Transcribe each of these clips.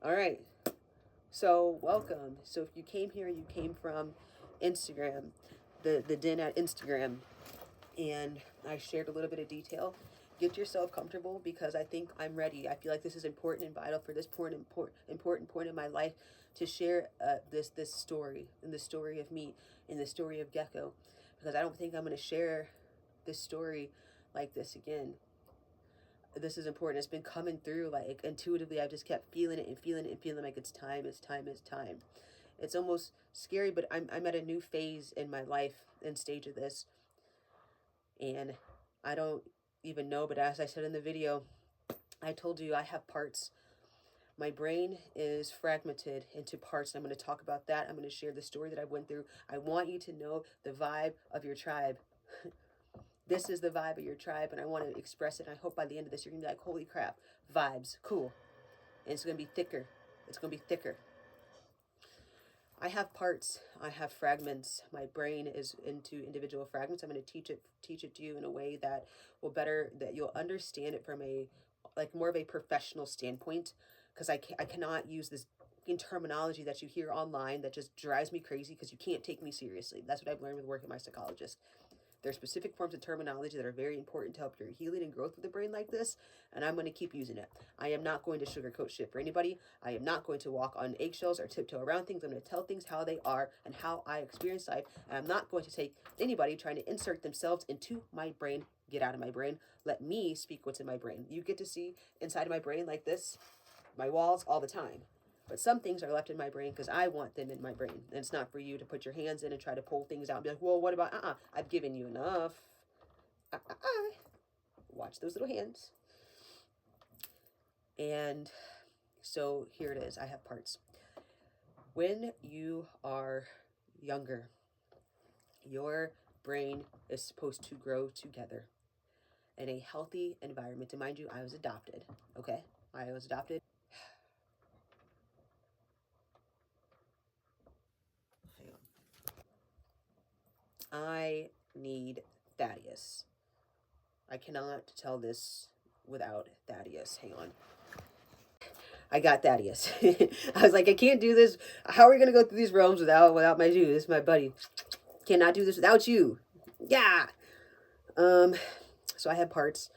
All right. So welcome. So if you came here, you came from Instagram, the den at Instagram, and I shared a little bit of detail. Get yourself comfortable because I think I'm ready. I feel like this is important and vital for this important point in my life to share this story and the story of me and the story of Gecko, because I don't think I'm going to share this story like this again. This is important. It's been coming through like intuitively. I've just kept feeling it and feeling it and feeling like it's time, it's time, it's time. It's almost scary, but I'm at a new phase in my life and stage of this. And I don't even know, but as I said in the video, I told you I have parts. My brain is fragmented into parts. I'm going to talk about that. I'm going to share the story that I went through. I want you to know the vibe of your tribe. This is the vibe of your tribe, and I want to express it. And I hope by the end of this, you're going to be like, holy crap, vibes, cool. And it's going to be thicker. It's going to be thicker. I have parts, I have fragments. My brain is into individual fragments. I'm going to teach it to you in a way that will better, that you'll understand it from a, like more of a professional standpoint, because I cannot use this in terminology that you hear online that just drives me crazy because you can't take me seriously. That's what I've learned with working My Psychologist. There are specific forms of terminology that are very important to help your healing and growth with the brain like this, and I'm going to keep using it. I am not going to sugarcoat shit for anybody. I am not going to walk on eggshells or tiptoe around things. I'm going to tell things how they are and how I experience life, and I'm not going to take anybody trying to insert themselves into my brain. Get out of my brain. Let me speak what's in my brain. You get to see inside of my brain like this, my walls, all the time. But some things are left in my brain because I want them in my brain. And it's not for you to put your hands in and try to pull things out and be like, well, what about, I've given you enough. Watch those little hands. And so here it is. I have parts. When you are younger, your brain is supposed to grow together in a healthy environment. And mind you, I was adopted. Okay? I was adopted. I need Thaddeus. I cannot tell this without Thaddeus. Hang on. I got Thaddeus. I was like, I can't do this. How are we gonna go through these realms without my dude? This is my buddy. Cannot do this without you. Yeah. So I have parts.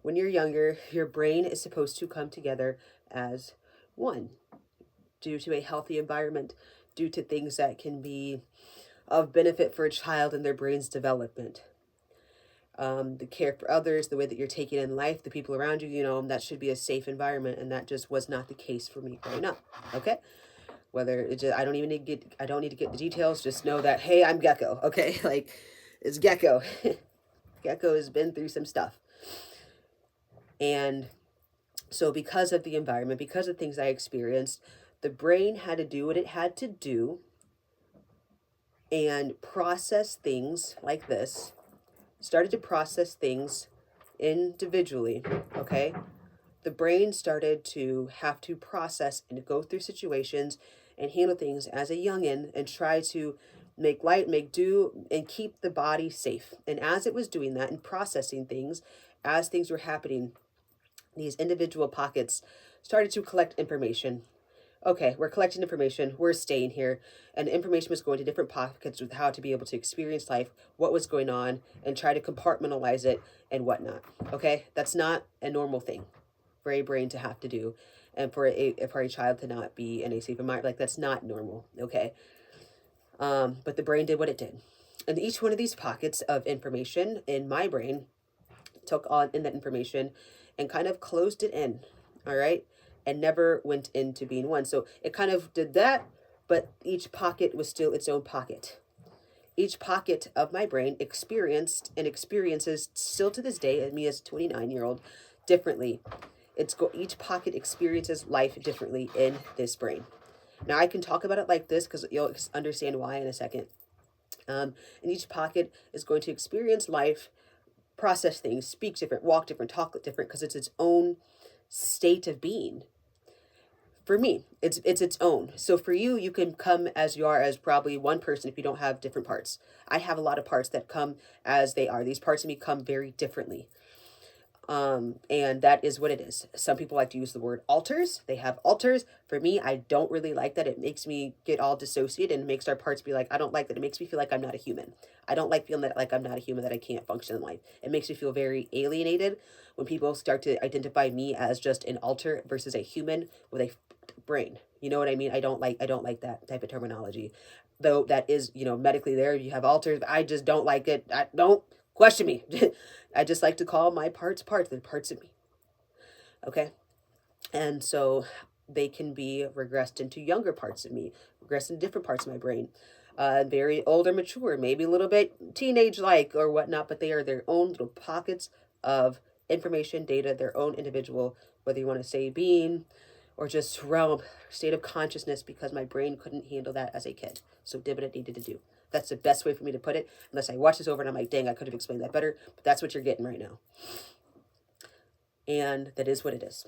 When you're younger, your brain is supposed to come together as one due to a healthy environment, due to things that can be of benefit for a child and their brain's development. The care for others, the way that you're taking in life, the people around you, that should be a safe environment. And that just was not the case for me growing up. Okay. Whether it just, I don't need to get the details. Just know that, hey, I'm Gecko. Okay. Like it's Gecko. Gecko has been through some stuff. And so because of the environment, because of things I experienced, the brain had to do what it had to do and process things like this, started to process things individually, okay? The brain started to have to process and go through situations and handle things as a youngin and try to make light, make do, and keep the body safe. And as it was doing that and processing things, as things were happening, these individual pockets started to collect information. Okay, we're collecting information, we're staying here, and information was going to different pockets with how to be able to experience life, what was going on, and try to compartmentalize it and whatnot. Okay, that's not a normal thing for a brain to have to do, and for a child to not be in a safe environment. Like that's not normal. Okay, but the brain did what it did, and each one of these pockets of information in my brain took on in that information and kind of closed it in. All right, and never went into being one. So it kind of did that, but each pocket was still its own pocket. Each pocket of my brain experienced and experiences still to this day, me as a 29-year-old, differently. Each pocket experiences life differently in this brain. Now I can talk about it like this because you'll understand why in a second. And each pocket is going to experience life, process things, speak different, walk different, talk different, because it's its own state of being. For me, it's its own. So for you, you can come as you are, as probably one person if you don't have different parts. I have a lot of parts that come as they are. These parts of me come very differently. And that is what it is. Some people like to use the word alters. They have alters. For me, I don't really like that. It makes me get all dissociated and makes our parts be like, I don't like that. It makes me feel like I'm not a human. I don't like feeling that like I'm not a human, that I can't function in life. It makes me feel very alienated when people start to identify me as just an alter versus a human with a brain. You know what I mean? I don't like that type of terminology. Though that is, medically there, you have alters. I just don't like it. I don't question me. I just like to call my parts parts. They're parts of me. Okay. And so they can be regressed into younger parts of me, regressed into different parts of my brain. Very old or mature, maybe a little bit teenage like or whatnot, but they are their own little pockets of information, data, their own individual, whether you want to say being or just realm, state of consciousness, because my brain couldn't handle that as a kid. So did what it needed to do. That's the best way for me to put it. Unless I watch this over and I'm like, dang, I could have explained that better. But that's what you're getting right now. And that is what it is.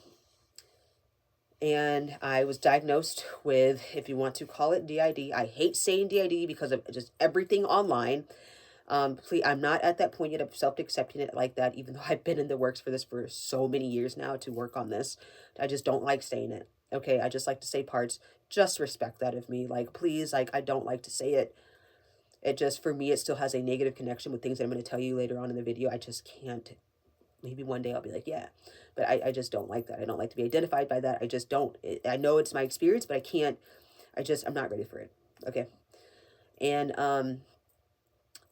And I was diagnosed with, if you want to call it DID. I hate saying DID because of just everything online. Please, I'm not at that point yet of self-accepting it like that, even though I've been in the works for this for so many years now to work on this. I just don't like saying it. Okay, I just like to say parts. Just respect that of me. Like, please, like, I don't like to say it. It just, for me, it still has a negative connection with things that I'm going to tell you later on in the video. I just can't. Maybe one day I'll be like, yeah. But I just don't like that. I don't like to be identified by that. I just don't. I know it's my experience, but I can't. I'm not ready for it. Okay. And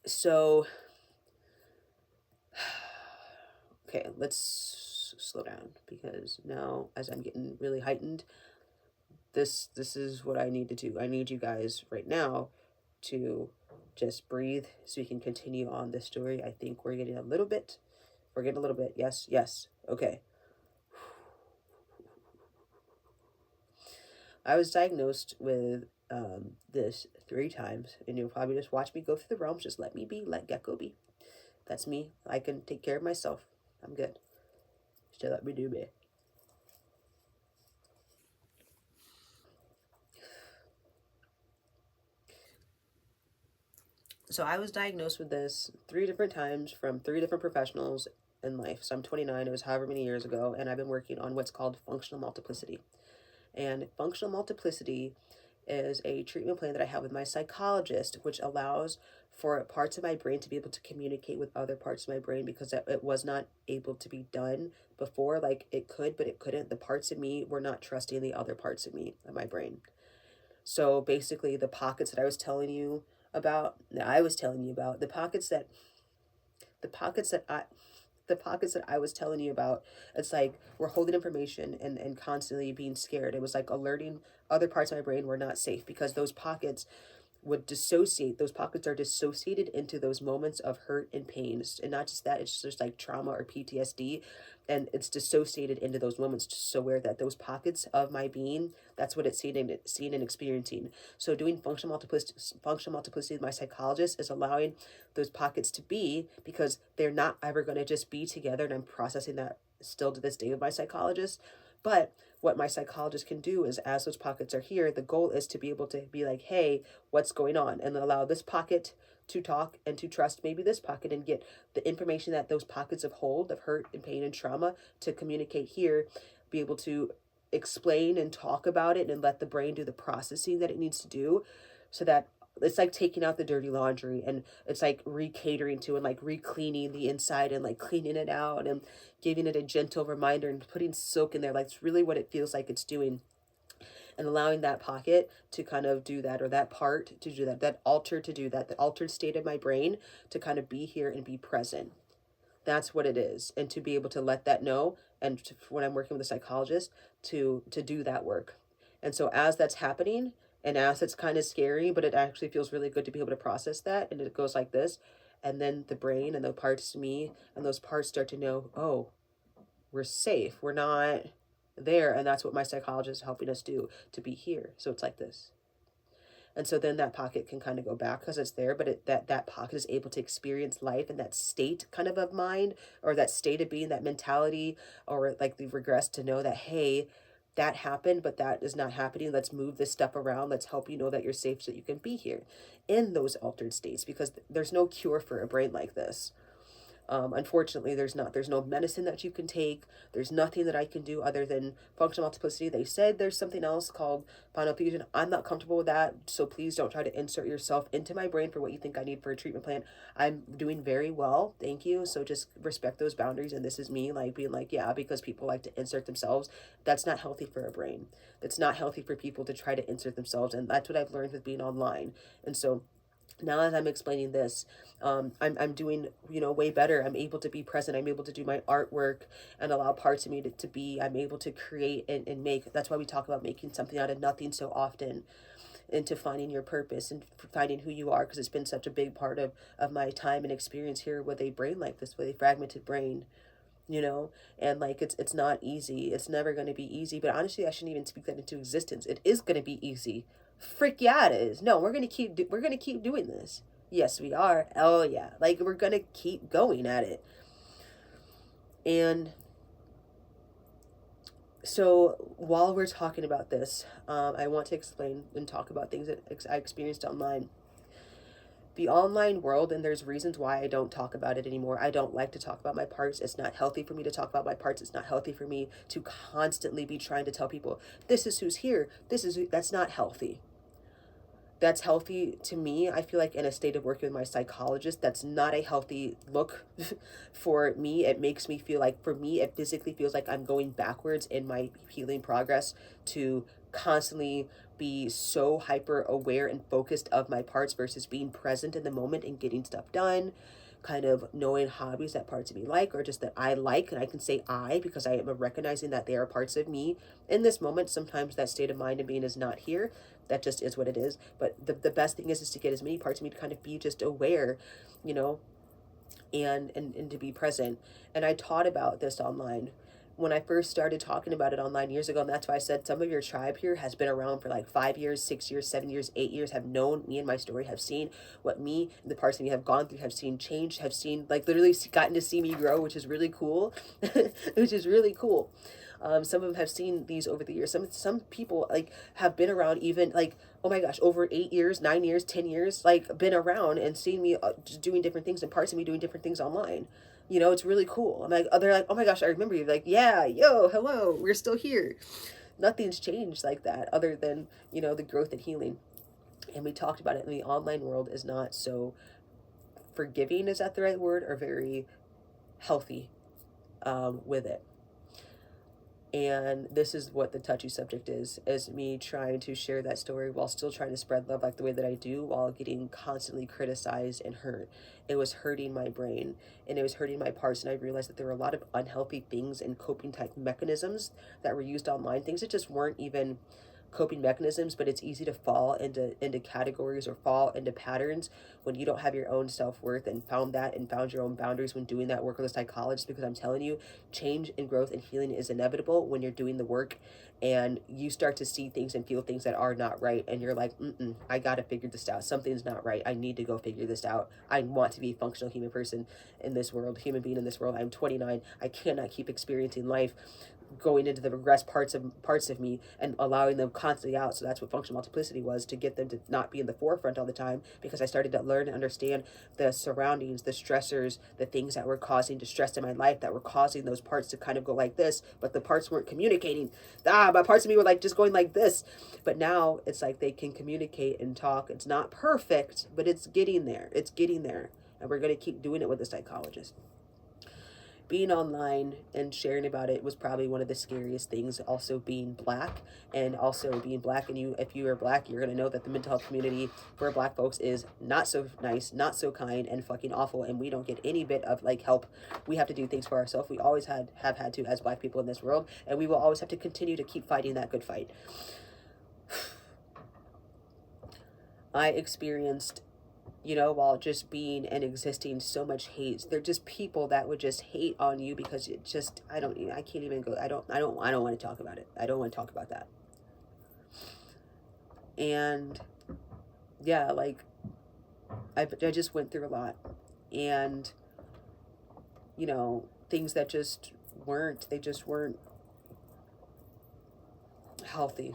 so, okay, let's slow down, because now as I'm getting really heightened, this is what I need to do. I need you guys right now to just breathe so we can continue on this story. I think we're getting a little bit. Yes, yes. Okay. I was diagnosed with this 3 times, and you'll probably just watch me go through the realms. Just let me be, let Gecko be. That's me. I can take care of myself. I'm good. Just let me do me. So I was diagnosed with this 3 different times from 3 different professionals in life. So I'm 29. It was however many years ago, and I've been working on what's called functional multiplicity. And functional multiplicity is a treatment plan that I have with my psychologist, which allows for parts of my brain to be able to communicate with other parts of my brain, because it was not able to be done before. Like, it could, but it couldn't. The parts of me were not trusting the other parts of me, of my brain. So basically, the pockets that I was telling you about, the pockets that I was telling you about, it's like we're holding information and constantly being scared. It was like alerting other parts of my brain were not safe, because those pockets would dissociate. Those pockets are dissociated into those moments of hurt and pain. And not just that, it's just like trauma or PTSD. And it's dissociated into those moments, just so aware that those pockets of my being, that's what it's seeing and experiencing. So doing functional multiplicity with my psychologist is allowing those pockets to be, because they're not ever going to just be together. And I'm processing that still to this day with my psychologist. But what my psychologist can do is, as those pockets are here, the goal is to be able to be like, hey, what's going on? And allow this pocket to talk and to trust maybe this pocket, and get the information that those pockets of hold, of hurt and pain and trauma, to communicate here, be able to explain and talk about it, and let the brain do the processing that it needs to do, so that it's like taking out the dirty laundry, and it's like recatering to and like re-cleaning the inside, and like cleaning it out and giving it a gentle reminder, and putting silk in there. Like, it's really what it feels like it's doing. And allowing that pocket to kind of do that, or that part to do that, that alter to do that, the altered state of my brain to kind of be here and be present. That's what it is. And to be able to let that know, and when I'm working with a psychologist, to do that work. And so as that's happening, and as it's kind of scary, but it actually feels really good to be able to process that, and it goes like this. And then the brain and the parts of me and those parts start to know, oh, we're safe. We're not there. And that's what my psychologist is helping us do, to be here. So it's like this. And so then that pocket can kind of go back, because it's there, but that pocket is able to experience life in that state kind of mind, or that state of being, that mentality, or like the regress, to know that, hey, that happened, but that is not happening. Let's move this stuff around. Let's help you know that you're safe, so that you can be here in those altered states, because there's no cure for a brain like this. Unfortunately, there's no medicine that you can take. There's nothing that I can do other than functional multiplicity. They said there's something else called final fusion. I'm not comfortable with that, so please don't try to insert yourself into my brain for what you think I need for a treatment plan. I'm doing very well, thank you. So just respect those boundaries. And this is me like being like, yeah, because people like to insert themselves. That's not healthy for a brain. That's not healthy for people to try to insert themselves, and that's what I've learned with being online. And so now as I'm explaining this, I'm doing, way better. I'm able to be present. I'm able to do my artwork and allow parts of me to be. I'm able to create and make. That's why we talk about making something out of nothing so often, into finding your purpose and finding who you are, because it's been such a big part of my time and experience here with a brain like this, with a fragmented brain, and like it's not easy. It's never going to be easy, but honestly I shouldn't even speak that into existence. It is going to be easy. Frick yeah, it is. No, we're going to keep doing this. Yes, we are. Oh yeah, like we're going to keep going at it. And so while we're talking about this, I want to explain and talk about things that I experienced online. The online world, and there's reasons why I don't talk about it anymore. I don't like to talk about my parts. It's not healthy for me to talk about my parts. It's not healthy for me to constantly be trying to tell people, this is who's here. That's not healthy. That's healthy to me. I feel like in a state of working with my psychologist, that's not a healthy look for me. It makes me feel like, for me, it physically feels like I'm going backwards in my healing progress to constantly be so hyper aware and focused of my parts versus being present in the moment and getting stuff done, kind of knowing hobbies that parts of me like, or just that I like, and I can say I because I am recognizing that they are parts of me in this moment. Sometimes that state of mind and being is not here. That just is what it is. But the best thing is to get as many parts of me to kind of be just aware, and to be present. And I taught about this online when I first started talking about it online years ago. And that's why I said some of your tribe here has been around for like 5 years, 6 years, 7 years, 8 years, have known me and my story, have seen what me and the parts of me have gone through, have seen change, have seen, like, literally gotten to see me grow, which is really cool. Which is really cool. Some of them have seen these over the years. Some people like have been around even like, oh my gosh, over 8 years, 9 years, 10 years, like been around and seen me just doing different things, and parts of me doing different things online. It's really cool. I'm like, they're like, oh my gosh, I remember you. Like, yeah, yo, hello, we're still here. Nothing's changed like that other than, the growth and healing. And we talked about it in the online world is not so forgiving, is that the right word, or very healthy with it. And this is what the touchy subject is me trying to share that story while still trying to spread love like the way that I do, while getting constantly criticized and hurt. It was hurting my brain and it was hurting my parts. And I realized that there were a lot of unhealthy things and coping type mechanisms that were used online, things that just weren't even coping mechanisms, but it's easy to fall into categories or fall into patterns when you don't have your own self-worth and found your own boundaries when doing that work with a psychologist. Because I'm telling you, change and growth and healing is inevitable when you're doing the work and you start to see things and feel things that are not right, and you're like, I gotta figure this out. Something's not right. I need to go figure this out. I want to be a functional human person in this world, human being in this world. I'm 29. I cannot keep experiencing life going into the regressed parts of me and allowing them constantly out. So that's what functional multiplicity was, to get them to not be in the forefront all the time, because I started to learn and understand the surroundings, the stressors, the things that were causing distress in my life, that were causing those parts to kind of go like this, but the parts weren't communicating. My parts of me were like just going like this. But now it's like they can communicate and talk. It's not perfect, but it's getting there. And we're going to keep doing it with the psychologist. Being online and sharing about it was probably one of the scariest things. Also being black, and if you are black, you're going to know that the mental health community for black folks is not so nice, not so kind, and fucking awful. And we don't get any bit of like help. We have to do things for ourselves. We always have had to, as black people in this world, and we will always have to continue to keep fighting that good fight. I experienced, while just being and existing, so much hate. They're just people that would just hate on you because it just, I can't even go, I don't want to talk about it. I don't want to talk about that. And yeah, like I just went through a lot, and things that just weren't healthy.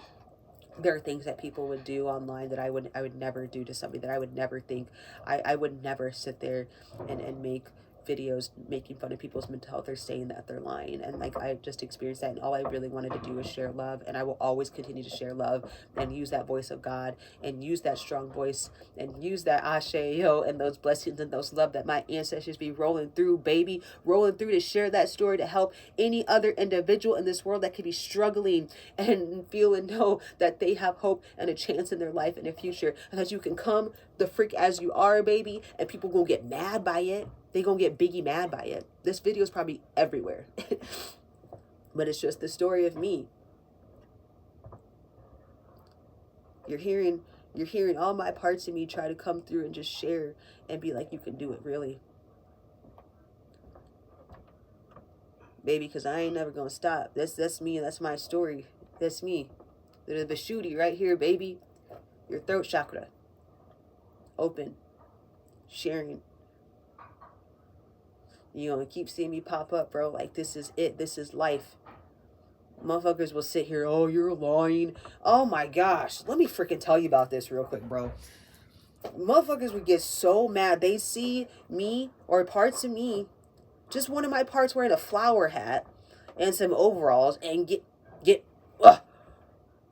There are things that people would do online that I would never do to somebody, that I would never think. I would never sit there and make videos making fun of people's mental health or saying that they're lying. And like, I just experienced that, and all I really wanted to do was share love, and I will always continue to share love and use that voice of God and use that strong voice and use that ashe yo and those blessings and those love that my ancestors be rolling through, baby, rolling through, to share that story to help any other individual in this world that could be struggling and feel and know that they have hope and a chance in their life and a future, and that you can come the freak as you are, baby, and people gonna get mad by it. They gonna get biggie mad by it. This video is probably everywhere. But it's just the story of me. You're hearing all my parts of me try to come through and just share and be like, you can do it, really. Baby, because I ain't never gonna stop. That's me, that's my story. That's me. The Vishuddhi right here, baby. Your throat chakra. Open. Sharing. You gonna keep seeing me pop up, bro. Like, this is it. This is life. Motherfuckers will sit here, oh, you're lying. Oh my gosh. Let me freaking tell you about this real quick, bro. Motherfuckers would get so mad. They see me or parts of me, just one of my parts wearing a flower hat and some overalls, and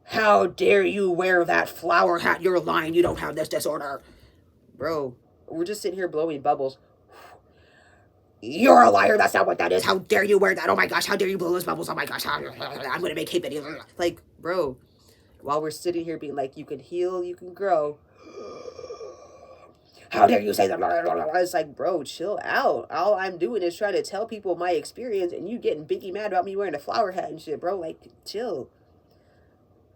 how dare you wear that flower hat? You're lying. You don't have this disorder. Bro, we're just sitting here blowing bubbles. You're a liar. That's not what that is. How dare you wear that? Oh my gosh. How dare you blow those bubbles? Oh my gosh. I'm going to make hate videos. Like, bro, while we're sitting here being like, you can heal, you can grow. How dare you say that? It's like, bro, chill out. All I'm doing is trying to tell people my experience, and you getting biggie mad about me wearing a flower hat and shit, bro. Like, chill.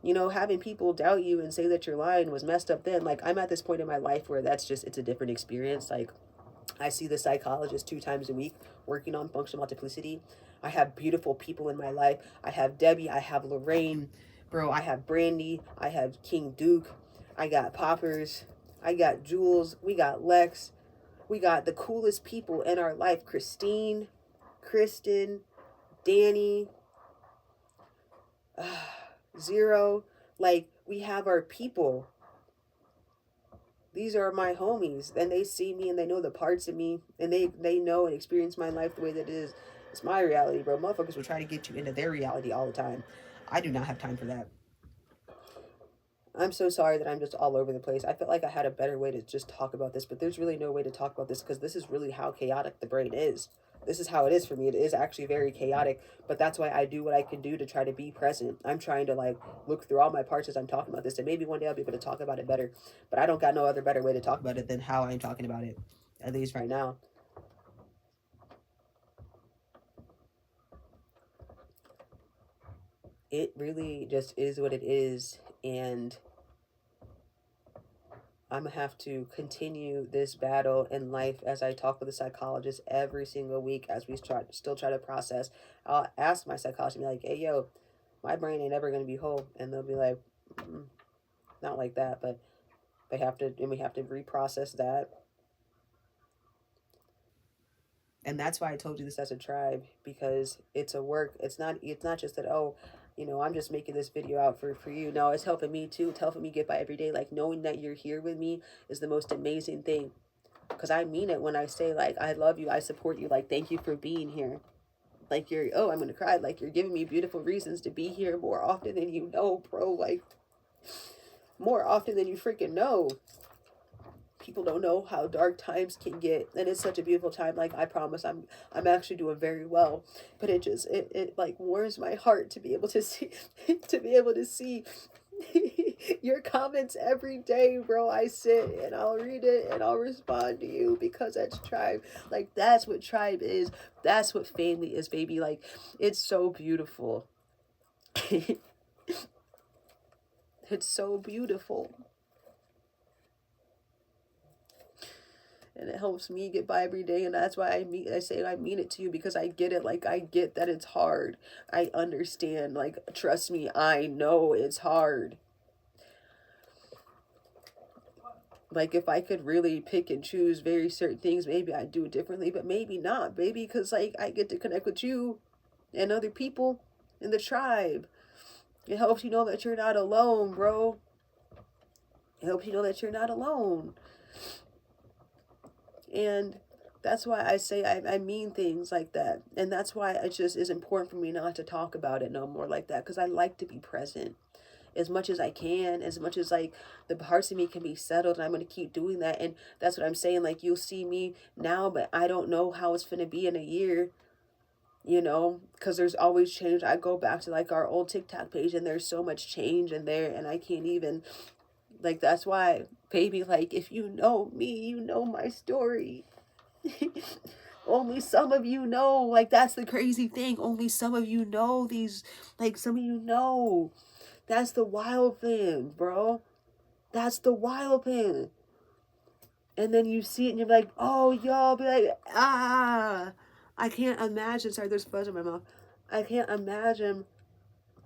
You know, having people doubt you and say that you're lying was messed up then. Like, I'm at this point in my life where that's just, it's a different experience. Like, I see the psychologist 2 times a week working on functional multiplicity. I have beautiful people in my life. I have Debbie. I have Lorraine. Bro, I have Brandy. I have King Duke. I got Poppers. I got Jules. We got Lex. We got the coolest people in our life. Christine, Kristen, Danny, Zero. Like, we have our people. These are my homies, and they see me and they know the parts of me, and they know and experience my life the way that it is. It's my reality, bro. Motherfuckers will try to get you into their reality all the time. I do not have time for that. I'm so sorry that I'm just all over the place. I felt like I had a better way to just talk about this, but there's really no way to talk about this because this is really how chaotic the brain is. This is how it is for me. It is actually very chaotic, but that's why I do what I can do to try to be present. I'm trying to like look through all my parts as I'm talking about this, and maybe one day I'll be able to talk about it better, but I don't got no other better way to talk about it than how I'm talking about it, at least right now. It really just is what it is, and I'm going to have to continue this battle in life as I talk with a psychologist every single week as we still try to process. I'll ask my psychologist, be like, hey, yo, my brain ain't ever going to be whole. And they'll be like, not like that, but we have to reprocess that. And that's why I told you this as a tribe, because it's a work. It's not just that, oh, you know, I'm just making this video out for you. No, it's helping me too. It's helping me get by every day. Like, knowing that you're here with me is the most amazing thing. Because I mean it when I say, like, I love you. I support you. Like, thank you for being here. Like, I'm going to cry. Like, you're giving me beautiful reasons to be here more often than you know, bro. Like, more often than you freaking know. People don't know how dark times can get, and it's such a beautiful time. Like, I promise I'm actually doing very well, but it like warms my heart to be able to see your comments every day, bro. I sit and I'll read it and I'll respond to you, because that's tribe. Like, that's what tribe is. That's what family is, baby. Like, it's so beautiful. It's so beautiful. And it helps me get by every day, and that's why I say I mean it to you, because I get it. Like, I get that it's hard. I understand. Like, trust me, I know it's hard. Like, if I could really pick and choose very certain things, maybe I'd do it differently, but maybe not, baby, because, like, I get to connect with you and other people in the tribe. It helps you know that you're not alone, bro. It helps you know that you're not alone. And That's why I say I mean things like that. And that's why it just is important for me not to talk about it no more like that. Because I like to be present as much as I can, as much as like the parts of me can be settled. And I'm going to keep doing that. And that's what I'm saying. Like, you'll see me now, but I don't know how it's going to be in a year, you know, because there's always change. I go back to like our old TikTok page and there's so much change in there, and I can't even, like, that's why, baby, like, if you know me, you know my story. Only some of you know. Like, that's the crazy thing. Only some of you know these. Like, some of you know. That's the wild thing, bro. That's the wild thing. And then you see it and you're like, oh, y'all be like, ah. I can't imagine. Sorry, there's fuzz in my mouth. I can't imagine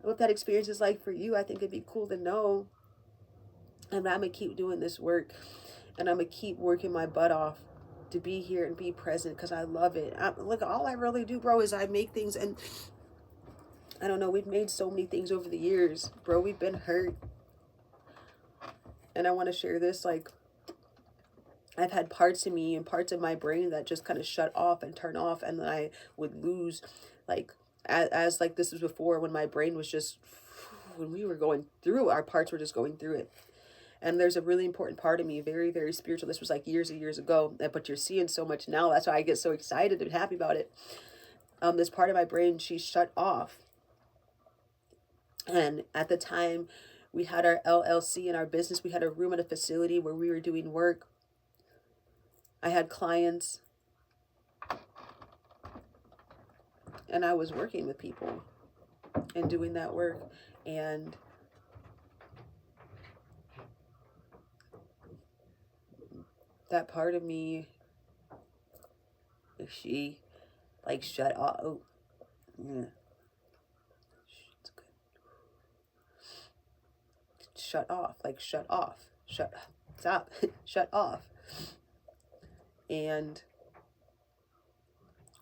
what that experience is like for you. I think it'd be cool to know. And I'm going to keep doing this work. And I'm going to keep working my butt off to be here and be present because I love it. Look, all I really do, bro, is I make things. And I don't know, we've made so many things over the years, bro. We've been hurt. And I want to share this. Like, I've had parts of me and parts of my brain that just kind of shut off and turn off. And then I would lose, like, as like this was before, when my brain was just, when we were going through, our parts were just going through it. And there's a really important part of me, very, very spiritual. This was like years and years ago, but you're seeing so much now. That's why I get so excited and happy about it. This part of my brain, she shut off. And at the time, we had our LLC in our business. We had a room at a facility where we were doing work. I had clients. And I was working with people and doing that work. And that part of me, she like shut off. Oh, yeah. It's good. Shut off, like shut off, stop, shut off. And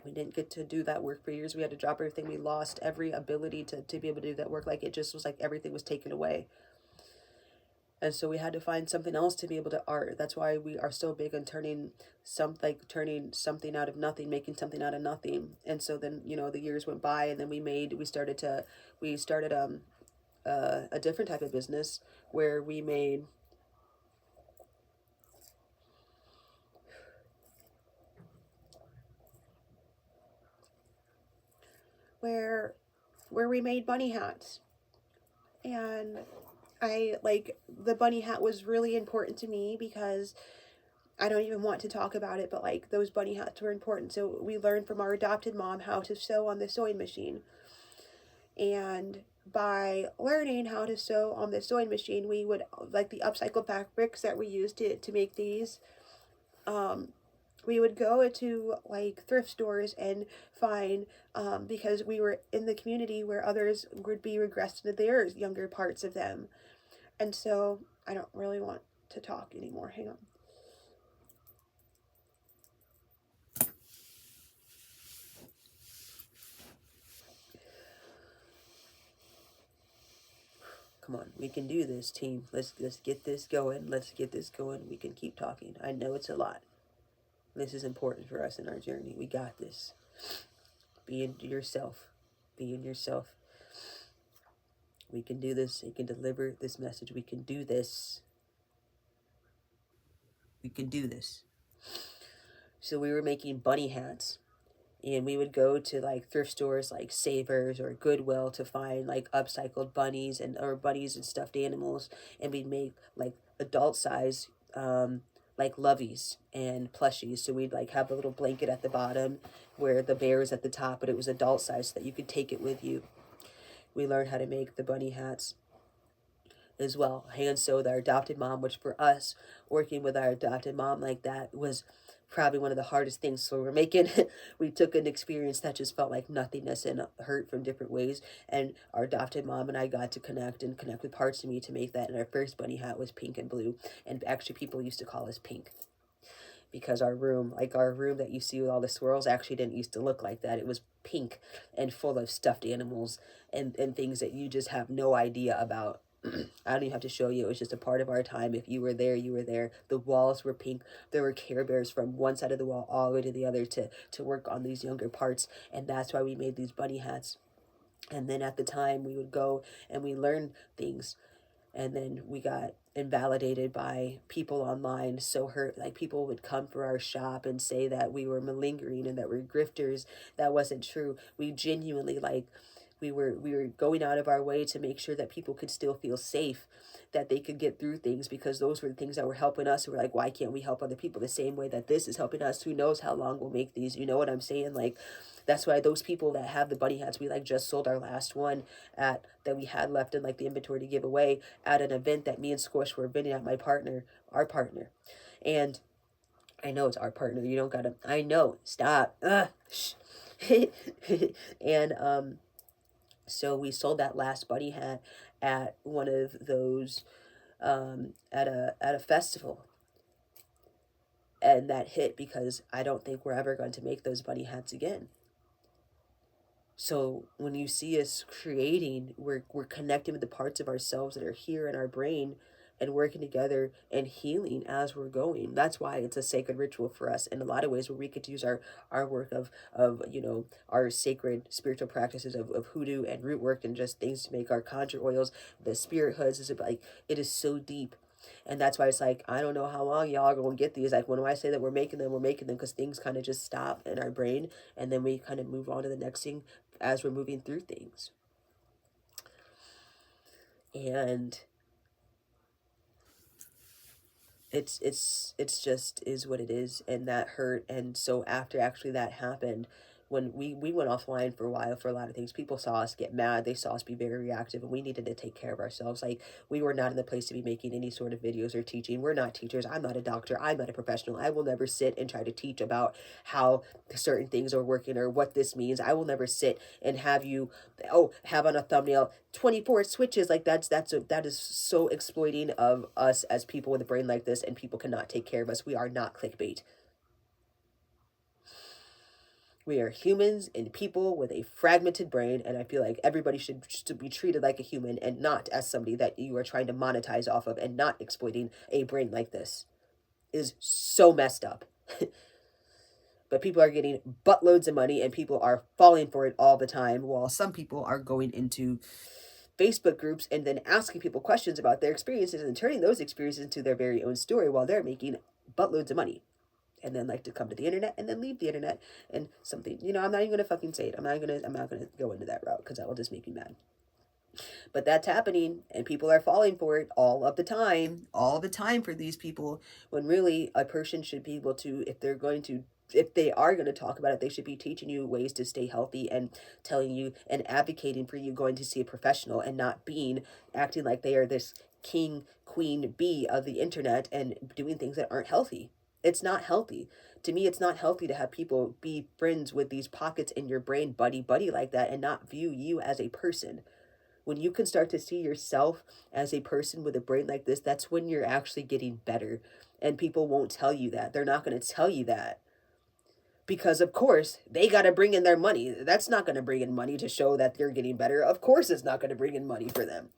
we didn't get to do that work for years. We had to drop everything. We lost every ability to be able to do that work. Like, it just was like everything was taken away. And so we had to find something else to be able to art. That's why we are so big on turning something out of nothing, making something out of nothing. And so then, you know, the years went by, and then we started a different type of business where we made where we made bunny hats. And I, like, the bunny hat was really important to me because I don't even want to talk about it, but like, those bunny hats were important. So we learned from our adopted mom how to sew on the sewing machine. And by learning how to sew on the sewing machine, we would, like, the upcycled fabrics that we used to make these, we would go to like thrift stores and find, because we were in the community where others would be regressed into their younger parts of them. And so I don't really want to talk anymore. Hang on. Come on, we can do this, team. Let's get this going. Let's get this going. We can keep talking. I know it's a lot. This is important for us in our journey. We got this. Be in yourself. Be in yourself. We can do this. You can deliver this message. We can do this. We can do this. So we were making bunny hats. And we would go to like thrift stores like Savers or Goodwill to find like upcycled bunnies or bunnies and stuffed animals. And we'd make like adult size like loveys and plushies. So we'd like have a little blanket at the bottom where the bear is at the top, but it was adult size so that you could take it with you. We learned how to make the bunny hats as well. Hand sew with our adopted mom, which for us, working with our adopted mom like that was probably one of the hardest things. So we took an experience that just felt like nothingness and hurt from different ways. And our adopted mom and I got to connect with parts of me to make that. And our first bunny hat was pink and blue. And actually people used to call us Pink. Because our room that you see with all the swirls actually didn't used to look like that. It was pink and full of stuffed animals and things that you just have no idea about. I don't even have to show you. It was just a part of our time. If you were there, you were there. The walls were pink. There were Care Bears from one side of the wall all the way to the other to work on these younger parts. And that's why we made these bunny hats. And then at the time, we would go and we learned things. And then we got invalidated by people online, so hurt. Like, people would come for our shop and say that we were malingering and that we're grifters. That wasn't true. We genuinely, like, we were going out of our way to make sure that people could still feel safe, that they could get through things, because those were the things that were helping us. We're like, why can't we help other people the same way that this is helping us? Who knows how long we'll make these? You know what I'm saying? Like, that's why those people that have the bunny hats, we like just sold our last one at that we had left in like the inventory to give away at an event that me and Squish were bidding at our partner. And I know it's our partner. You don't gotta, I know, stop. Shh. And so we sold that last bunny hat at one of those at a festival, and that hit because I don't think we're ever going to make those bunny hats again. So when you see us creating, we're connecting with the parts of ourselves that are here in our brain and working together and healing as we're going. That's why it's a sacred ritual for us in a lot of ways, where we could use our work of our sacred spiritual practices of hoodoo and root work and just things to make our conjure oils. The spirit hoods is like, it is so deep. And that's why it's like, I don't know how long y'all are going to get these. Like, when I say that we're making them because things kind of just stop in our brain, and then we kind of move on to the next thing as we're moving through things. And it's just is what it is, and that hurt. And so after actually that happened, when we went offline for a while for a lot of things, people saw us get mad, they saw us be very reactive, and we needed to take care of ourselves. Like, we were not in the place to be making any sort of videos or teaching. We're not teachers. I'm not a doctor. I'm not a professional. I will never sit and try to teach about how certain things are working or what this means. I will never sit and have you have on a thumbnail 24 switches. Like, that is so exploiting of us as people with a brain like this, and people cannot take care of us. We are not clickbait. We are humans and people with a fragmented brain, and I feel like everybody should be treated like a human and not as somebody that you are trying to monetize off of, and not exploiting a brain like this is so messed up. But people are getting buttloads of money and people are falling for it all the time, while some people are going into Facebook groups and then asking people questions about their experiences and turning those experiences into their very own story while they're making buttloads of money. And then like to come to the internet and then leave the internet and something, I'm not even gonna fucking say it. I'm not gonna go into that route because that will just make me mad. But that's happening, and people are falling for it all the time for these people, when really a person should be able to, if they are going to talk about it, they should be teaching you ways to stay healthy and telling you and advocating for you going to see a professional, and not acting like they are this king, queen, bee of the internet and doing things that aren't healthy. It's not healthy. To me, it's not healthy to have people be friends with these pockets in your brain, buddy like that, and not view you as a person. When you can start to see yourself as a person with a brain like this, that's when you're actually getting better. And people won't tell you that. They're not going to tell you that. Because, of course, they got to bring in their money. That's not going to bring in money to show that they're getting better. Of course, it's not going to bring in money for them.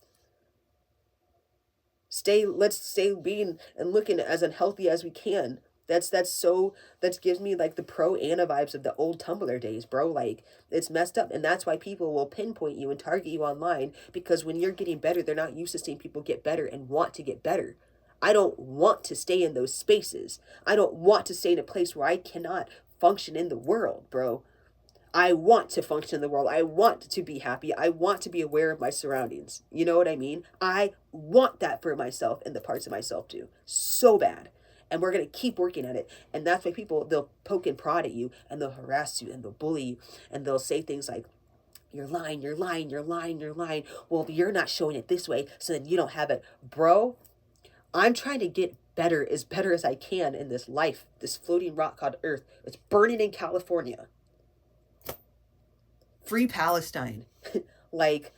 Let's stay being and looking as unhealthy as we can. That gives me like the pro Anna vibes of the old Tumblr days, bro. Like, it's messed up. And that's why people will pinpoint you and target you online, because when you're getting better, they're not used to seeing people get better and want to get better. I don't want to stay in those spaces. I don't want to stay in a place where I cannot function in the world, bro. I want to function in the world. I want to be happy. I want to be aware of my surroundings. You know what I mean? I want that for myself and the parts of myself too. So bad. And we're going to keep working at it. And that's why they'll poke and prod at you, and they'll harass you, and they'll bully you, and they'll say things like, you're lying, you're lying, you're lying, you're lying. Well, you're not showing it this way, so then you don't have it. Bro, I'm trying to get better as I can in this life, this floating rock called Earth. It's burning in California. Free Palestine. Like,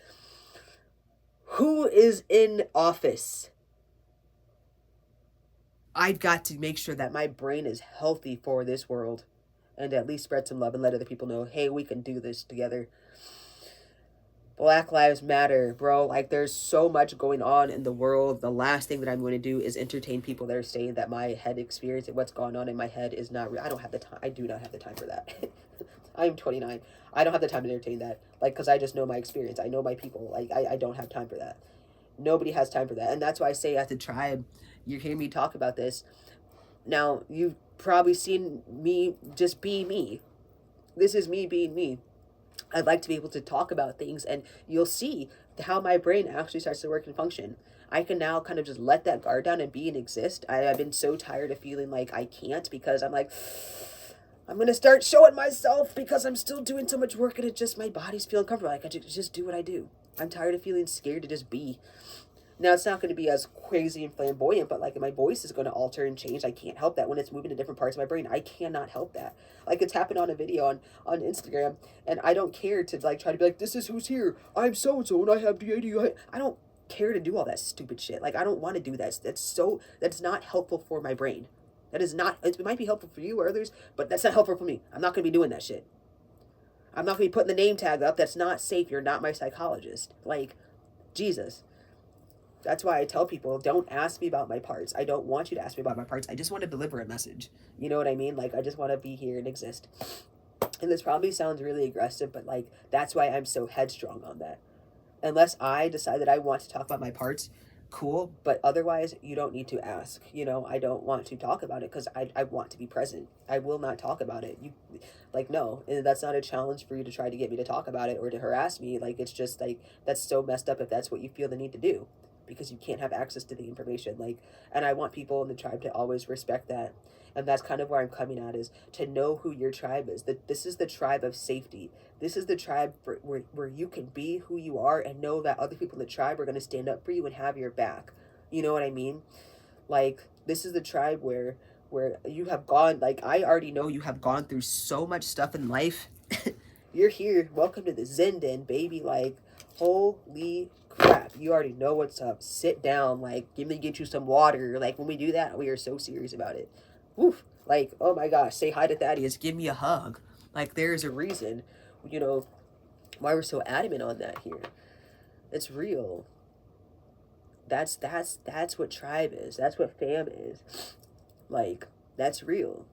who is in office? I've got to make sure that my brain is healthy for this world, and at least spread some love and let other people know, hey, we can do this together. Black Lives Matter, bro. Like, there's so much going on in the world. The last thing that I'm going to do is entertain people that are saying that my head experience and what's going on in my head is not real. I don't have the time. I do not have the time for that. I'm 29. I don't have the time to entertain that. Like, because I just know my experience. I know my people. Like, I don't have time for that. Nobody has time for that. And that's why I say at the tribe, you hear me talk about this. Now, you've probably seen me just be me. This is me being me. I'd like to be able to talk about things, and you'll see how my brain actually starts to work and function. I can now kind of just let that guard down and be and exist. I've been so tired of feeling like I can't, because I'm like, I'm going to start showing myself because I'm still doing so much work, and it just, my body's feeling comfortable. Like, I just do what I do. I'm tired of feeling scared to just be. Now, it's not going to be as crazy and flamboyant, but like my voice is going to alter and change. I can't help that when it's moving to different parts of my brain. I cannot help that. Like, it's happened on a video on Instagram, and I don't care to like try to be like, this is who's here. I'm so-and-so, and I have DAD. I don't care to do all that stupid shit. Like, I don't want to do that. That's not helpful for my brain. That is not, it might be helpful for you or others, but that's not helpful for me. I'm not going to be doing that shit. I'm not going to be putting the name tag up. That's not safe. You're not my psychologist. Like, Jesus. That's why I tell people, don't ask me about my parts. I don't want you to ask me about my parts. I just want to deliver a message. You know what I mean? Like, I just want to be here and exist. And this probably sounds really aggressive, but like, that's why I'm so headstrong on that. Unless I decide that I want to talk about my parts, cool. But otherwise, you don't need to ask. You know, I don't want to talk about it because I want to be present. I will not talk about it. You, like, no. And that's not a challenge for you to try to get me to talk about it or to harass me. Like, it's just like, that's so messed up if that's what you feel the need to do, because you can't have access to the information. Like, and I want people in the tribe to always respect that. And that's kind of where I'm coming at, is to know who your tribe is. That this is the tribe of safety. This is the tribe where you can be who you are and know that other people in the tribe are going to stand up for you and have your back. You know what I mean? Like, this is the tribe where you have gone, like, I already know you have gone through so much stuff in life. You're here. Welcome to the Zen Den, baby. Like, holy crap, you already know what's up. Sit down. Like, get you some water. Like, when we do that, we are so serious about it. Woof. Like, oh my gosh, say hi to Thaddeus. Give me a hug. Like, there's a reason, you know, why we're so adamant on that here. It's real. That's what tribe is. That's what fam is. Like, that's real.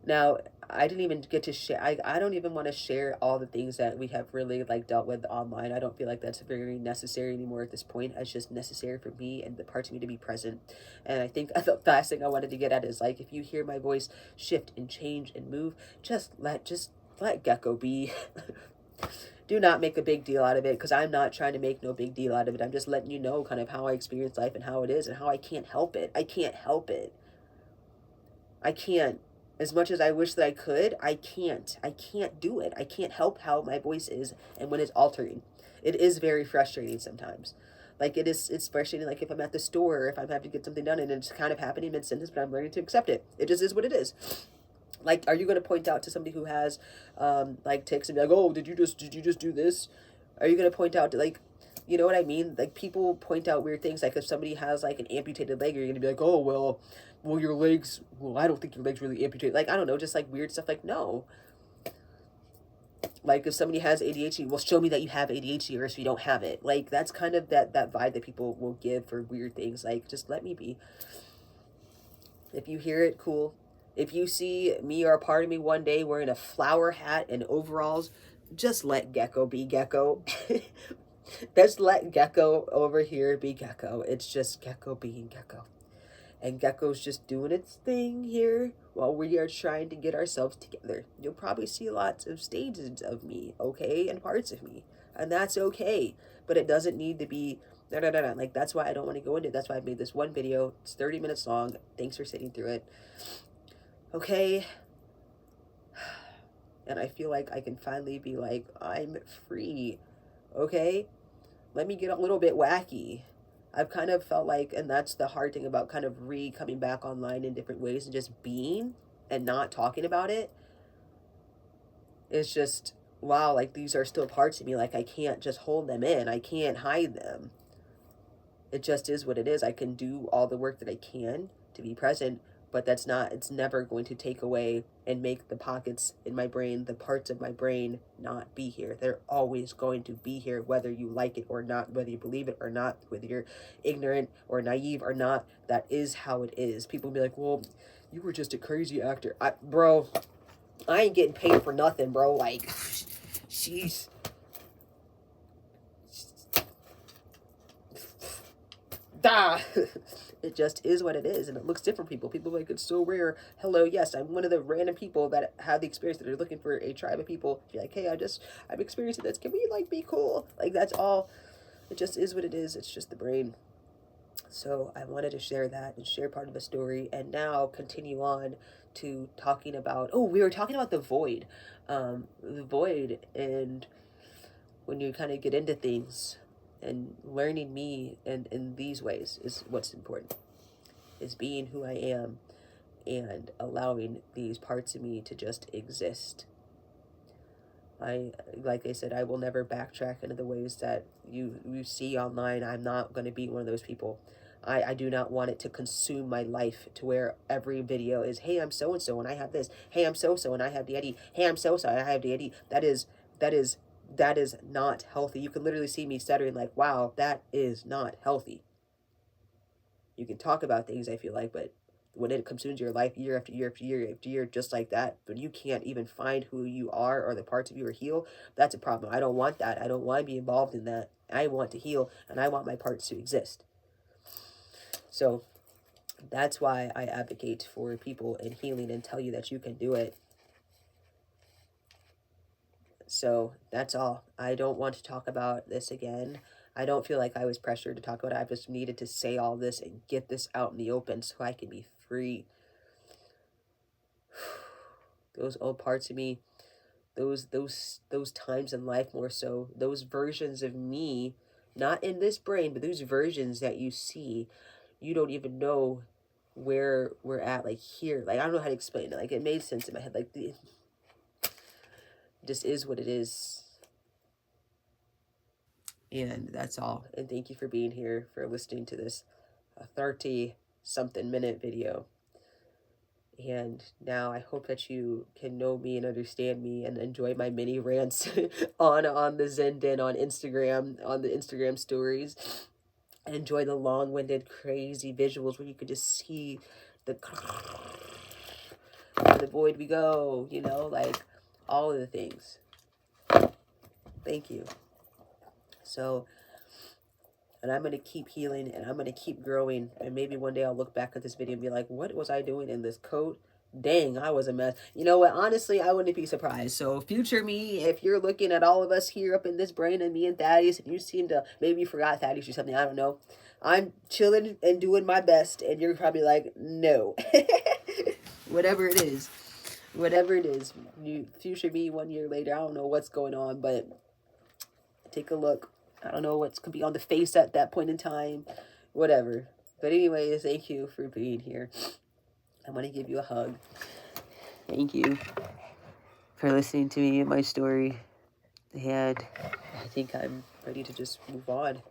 Now, I didn't even get to share, I don't even want to share all the things that we have really like dealt with online. I don't feel like that's very necessary anymore at this point. It's just necessary for me and the parts of me to be present. And I think the last thing I wanted to get at is, like, if you hear my voice shift and change and move, just let Gecko be. Do not make a big deal out of it, because I'm not trying to make no big deal out of it. I'm just letting you know kind of how I experience life and how it is and how I can't help it. I can't help it. I can't. As much as I wish that I could, I can't. I can't do it. I can't help how my voice is and when it's altering. It is very frustrating sometimes. Like, it's frustrating, like, if I'm at the store or if I'm having to get something done and it's kind of happening mid-sentence, but I'm learning to accept it. It just is what it is. Like, are you going to point out to somebody who has, like, tics and be like, oh, did you just do this? Are you going to point out to, like, you know what I mean? Like, people point out weird things. Like, if somebody has, like, an amputated leg, you're going to be like, oh, well, your legs, well, I don't think your leg's really amputated. Like, I don't know, just, like, weird stuff. Like, no. Like, if somebody has ADHD, well, show me that you have ADHD or if you don't have it. Like, that's kind of that vibe that people will give for weird things. Like, just let me be. If you hear it, cool. If you see me or a part of me one day wearing a flower hat and overalls, just let Gecko be Gecko. Just let Gecko over here be Gecko. It's just Gecko being Gecko. And Gecko's just doing its thing here while we are trying to get ourselves together. You'll probably see lots of stages of me, okay, and parts of me. And that's okay. But it doesn't need to be, no. Like, that's why I don't want to go into it. That's why I made this one video. It's 30 minutes long. Thanks for sitting through it. Okay. And I feel like I can finally be like, I'm free. Okay? Let me get a little bit wacky. I've kind of felt like, and that's the hard thing about kind of coming back online in different ways and just being and not talking about it. It's just, wow, like, these are still parts of me. Like, I can't just hold them in. I can't hide them. It just is what it is. I can do all the work that I can to be present, But that's not, it's never going to take away and make the pockets in my brain, the parts of my brain, not be here. They're always going to be here, whether you like it or not, whether you believe it or not, whether you're ignorant or naive or not. That is how it is. People be like, well, you were just a crazy actor. Bro, I ain't getting paid for nothing, bro. Like, she's... Da! It just is what it is, and it looks different for people. People are like, it's so rare. Hello, yes, I'm one of the random people that have the experience that are looking for a tribe of people. Be like, hey, I'm experiencing this. Can we, like, be cool? Like, that's all. It just is what it is. It's just the brain. So I wanted to share that and share part of the story, and now continue on to talking about, oh, we were talking about the void. The void, and when you kind of get into things, and learning me and in these ways is what's important, is being who I am and allowing these parts of me to just exist. Like I said, I will never backtrack into the ways that you see online. I'm not going to be one of those people. I do not want it to consume my life to where every video is, hey, I'm so-and-so and I have this. Hey, I'm so-so and I have the Eddie. Hey, I'm so-so and I have the Eddie. That is not healthy. You can literally see me stuttering like, wow, that is not healthy. You can talk about things, I feel like, but when it consumes your life year after year after year after year, just like that, when you can't even find who you are or the parts of you are heal, that's a problem. I don't want that. I don't want to be involved in that. I want to heal, and I want my parts to exist. So that's why I advocate for people in healing and tell you that you can do it. So that's all. I don't want to talk about this again. I don't feel like I was pressured to talk about it. I just needed to say all this and get this out in the open so I can be free. Those old parts of me, those times in life, more so, those versions of me, not in this brain, but those versions that you see, you don't even know where we're at, like here. Like, I don't know how to explain it. Like, it made sense in my head. Like, it just is what it is. And that's all. And thank you for being here, for listening to this 30-something minute video. And now I hope that you can know me and understand me and enjoy my mini rants on the Zen Den on Instagram, on the Instagram stories. And enjoy the long-winded, crazy visuals where you could just see the void we go, you know, like all of the things. Thank you. So, and I'm going to keep healing, and I'm going to keep growing, and maybe one day I'll look back at this video and be like, what was I doing in this coat? Dang, I was a mess. You know what? Honestly, I wouldn't be surprised. So future me, if you're looking at all of us here up in this brain and me and Thaddeus, and you seem to, maybe you forgot Thaddeus or something, I don't know. I'm chilling and doing my best, and you're probably like, no. Whatever it is. Whatever it is. You, future me 1 year later, I don't know what's going on, but take a look. I don't know what's could be on the face at that point in time. Whatever. But anyways, thank you for being here. I want to give you a hug. Thank you for listening to me and my story. And I think I'm ready to just move on.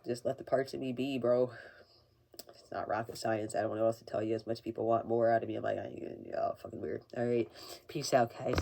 Just let the parts of me be, bro. It's not rocket science. I don't know what else to tell you. As much people want more out of me, I'm like, oh, fucking weird. All right. Peace out, guys.